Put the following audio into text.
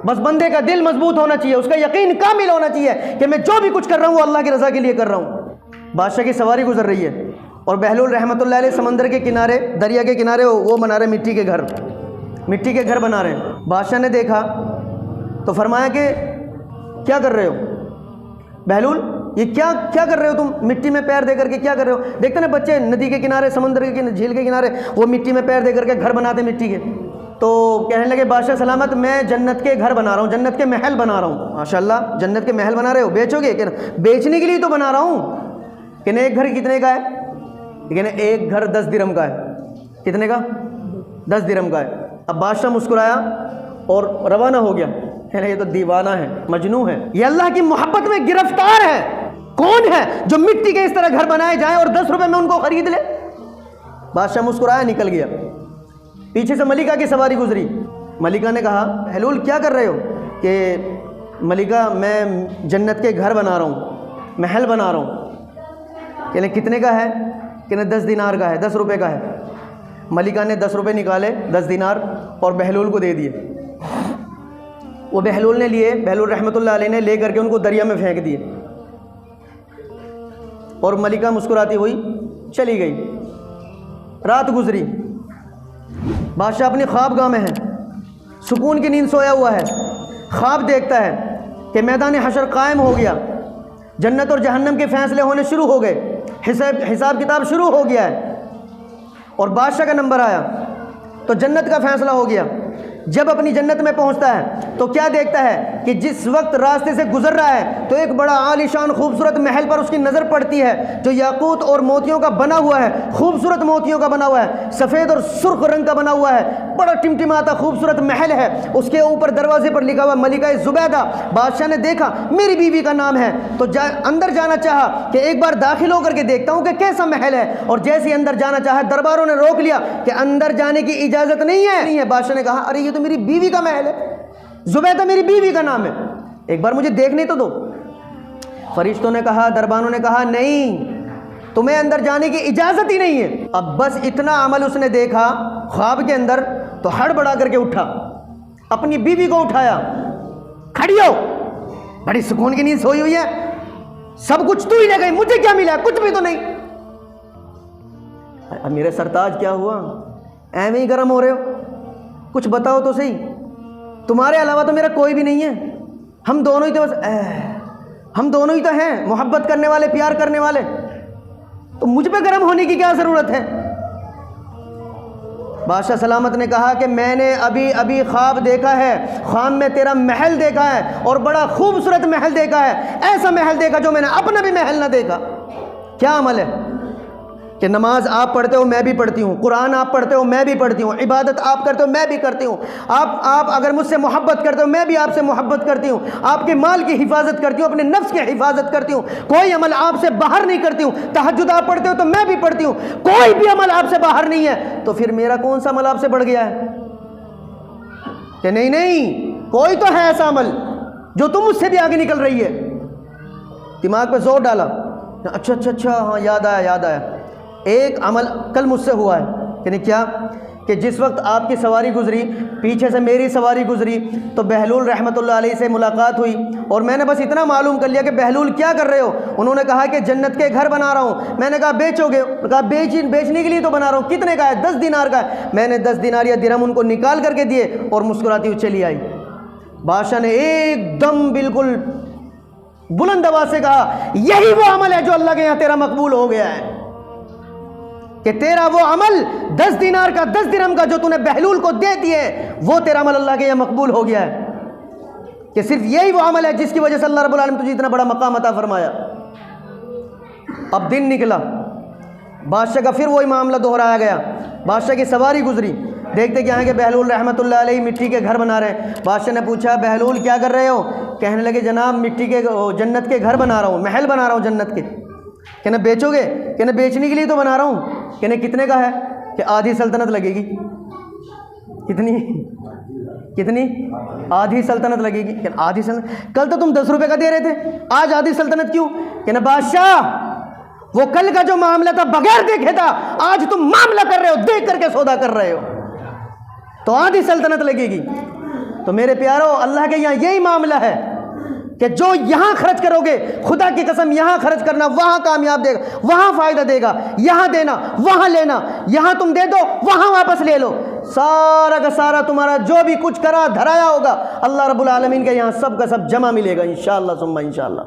بس بندے کا دل مضبوط ہونا چاہیے، اس کا یقین کامل ہونا چاہیے کہ میں جو بھی کچھ کر رہا ہوں وہ اللہ کی رضا کے لیے کر رہا ہوں۔ بادشاہ کی سواری گزر رہی ہے اور بہلول رحمۃ اللہ علیہ سمندر کے کنارے، دریا کے کنارے وہ بنا رہے مٹی کے گھر، مٹی کے گھر بنا رہے ہیں۔ بادشاہ نے دیکھا تو فرمایا کہ کیا کر رہے ہو بہلول، یہ کیا کر رہے ہو تم، مٹی میں پیر دے کر کے کیا کر رہے ہو؟ دیکھتے نا بچے ندی کے کنارے، سمندر کے جھیل کے کنارے وہ مٹی میں پیر دے کر کے گھر بناتے مٹی کے۔ تو کہنے لگے بادشاہ سلامت، میں جنت کے گھر بنا رہا ہوں، جنت کے محل بنا رہا ہوں۔ ماشاءاللہ، جنت کے محل بنا رہے ہو، بیچو گے؟ کہ بیچنے کے لیے تو بنا رہا ہوں۔ کہ ایک گھر کتنے کا ہے؟ لیکن ایک گھر 10 درہم کا ہے۔ کتنے کا؟ 10 درہم کا ہے۔ اب بادشاہ مسکرایا اور روانہ ہو گیا، یہ تو دیوانہ ہے، مجنون ہے، یہ اللہ کی محبت میں گرفتار ہے۔ کون ہے جو مٹی کے اس طرح گھر بنائے جائیں اور 10 روپے میں ان کو خرید لے؟ بادشاہ مسکرایا، نکل گیا۔ پیچھے سے ملکہ کی سواری گزری، ملکہ نے کہا بہلول کیا کر رہے ہو؟ کہ ملکہ میں جنت کے گھر بنا رہا ہوں، محل بنا رہا ہوں۔ کہ کتنے کا ہے؟ کہ 10 دینار کا ہے، 10 روپے کا ہے۔ ملکہ نے 10 روپے نکالے، 10 دینار، اور بہلول کو دے دیے۔ وہ بہلول نے لیے، بہلول رحمۃ اللہ علیہ نے لے کر کے ان کو دریا میں پھینک دیے، اور ملکہ مسکراتی ہوئی چلی گئی۔ رات گزری، بادشاہ اپنی خواب گاہ میں ہے، سکون کی نیند سویا ہوا ہے، خواب دیکھتا ہے کہ میدان حشر قائم ہو گیا، جنت اور جہنم کے فیصلے ہونے شروع ہو گئے، حساب کتاب شروع ہو گیا ہے، اور بادشاہ کا نمبر آیا تو جنت کا فیصلہ ہو گیا۔ جب اپنی جنت میں پہنچتا ہے تو کیا دیکھتا ہے کہ جس وقت راستے سے گزر رہا ہے تو ایک بڑا عالی شان خوبصورت محل پر اس کی نظر پڑتی ہے، جو یاقوت اور موتیوں کا بنا ہوا ہے، خوبصورت موتیوں کا بنا ہوا ہے، سفید اور سرخ رنگ کا بنا ہوا ہے، بڑا ٹمٹماتا خوبصورت محل ہے۔ اس کے اوپر دروازے پر لکھا ہوا ملکہ زبیدہ۔ بادشاہ نے دیکھا میری بیوی کا نام ہے، تو اندر جانا چاہا کہ ایک بار داخل ہو کر کے دیکھتا ہوں کہ کیسا محل ہے، اور جیسے ہی اندر جانا چاہا درباروں نے روک لیا کہ اندر جانے کی اجازت نہیں ہے۔ بادشاہ نے کہا ارے یہ تو میری بیوی کا محل ہے، زبیدہ میری بیوی کا نام ہے، ایک بار مجھے دیکھنے تو دو۔ فرشتوں نے کہا، دربانوں نے کہا نہیں، تمہیں اندر جانے کی اجازت ہی نہیں ہے۔ اب بس اتنا عمل اس نے دیکھا خواب کے اندر تو ہڑبڑا کر کے اٹھا، اپنی بیوی کو اٹھایا، کھڑی ہو، بڑی سکون کی نیند سوئی ہوئی ہے، سب کچھ تو ہی لے گئی، مجھے کیا ملا؟ کچھ بھی تو نہیں۔ اب میرے سرتاج کیا ہوا؟ ایویں ہی گرم ہو رہے ہو؟ کچھ بتاؤ تو صحیح، تمہارے علاوہ تو میرا کوئی بھی نہیں ہے، ہم دونوں ہی تو بس ہم دونوں ہی تو ہیں، محبت کرنے والے، پیار کرنے والے، تو مجھ پہ گرم ہونے کی کیا ضرورت ہے؟ بادشاہ سلامت نے کہا کہ میں نے ابھی خواب دیکھا ہے، خواب میں تیرا محل دیکھا ہے، اور بڑا خوبصورت محل دیکھا ہے، ایسا محل دیکھا جو میں نے اپنا بھی محل نہ دیکھا۔ کیا عمل ہے کہ نماز آپ پڑھتے ہو میں بھی پڑھتی ہوں، قرآن آپ پڑھتے ہو میں بھی پڑھتی ہوں، عبادت آپ کرتے ہو میں بھی کرتی ہوں، آپ اگر مجھ سے محبت کرتے ہو میں بھی آپ سے محبت کرتی ہوں، آپ کے مال کی حفاظت کرتی ہوں، اپنے نفس کی حفاظت کرتی ہوں، کوئی عمل آپ سے باہر نہیں کرتی ہوں، تہجد آپ پڑھتے ہو تو میں بھی پڑھتی ہوں، کوئی بھی عمل آپ سے باہر نہیں ہے، تو پھر میرا کون سا عمل آپ سے بڑھ گیا ہے؟ کہ نہیں کوئی تو ہے ایسا عمل جو تم مجھ سے بھی آگے نکل رہی ہے۔ دماغ پہ زور ڈالا، اچھا ہاں یاد آیا، ایک عمل کل مجھ سے ہوا ہے۔ یعنی کیا؟ کہ جس وقت آپ کی سواری گزری، پیچھے سے میری سواری گزری، تو بہلول رحمۃ اللہ علیہ سے ملاقات ہوئی، اور میں نے بس اتنا معلوم کر لیا کہ بہلول کیا کر رہے ہو؟ انہوں نے کہا کہ جنت کے گھر بنا رہا ہوں۔ میں نے کہا بیچو گے؟ کہا بیچنے کے لیے تو بنا رہا ہوں۔ کتنے کا ہے؟ 10 دینار کا ہے۔ میں نے 10 دینار یا درہم ان کو نکال کر کے دیے اور مسکراتی ہوئی چلی آئی۔ بادشاہ نے ایک دم بالکل بلند آواز سے کہا یہی وہ عمل ہے جو اللہ کے یہاں تیرا مقبول ہو گیا ہے، کہ تیرا وہ عمل 10 دینار کا 10 درہم کا جو تو نے بہلول کو دے دیے، وہ تیرا عمل اللہ کے یہاں مقبول ہو گیا ہے، کہ صرف یہی وہ عمل ہے جس کی وجہ سے اللہ رب العالمین تجھے اتنا بڑا مقام عطا فرمایا۔ اب دن نکلا، بادشاہ کا پھر وہی معاملہ دہرایا گیا، بادشاہ کی سواری گزری، دیکھتے کیا ہے کہ بہلول رحمۃ اللہ علیہ مٹی کے گھر بنا رہے ہیں۔ بادشاہ نے پوچھا بہلول کیا کر رہے ہو؟ کہنے لگے جناب مٹی کے جنت کے گھر بنا رہا ہوں، محل بنا رہا ہوں جنت کے۔ کہنا بیچو گے؟ کہنا بیچنے کے لیے تو بنا رہا ہوں۔ کہنے کتنے کا ہے؟ کہ آدھی سلطنت لگے گی۔ کتنی؟ آدھی سلطنت لگے گی۔ کہ آدھی سلطنت؟ کل تو تم 10 روپے کا دے رہے تھے، آج آدھی سلطنت کیوں؟ کہنا بادشاہ وہ کل کا جو معاملہ تھا بغیر دیکھے تھا، آج تم معاملہ کر رہے ہو، دیکھ کر کے سودا کر رہے ہو، تو آدھی سلطنت لگے گی۔ تو میرے پیارو اللہ کے یہاں یہی معاملہ ہے کہ جو یہاں خرچ کرو گے، خدا کی قسم یہاں خرچ کرنا وہاں کامیاب دے گا، وہاں فائدہ دے گا، یہاں دینا وہاں لینا، یہاں تم دے دو وہاں واپس لے لو، سارا کا سارا تمہارا جو بھی کچھ کرا دھرایا ہوگا اللہ رب العالمین کے یہاں سب کا سب جمع ملے گا انشاءاللہ ثم انشاءاللہ۔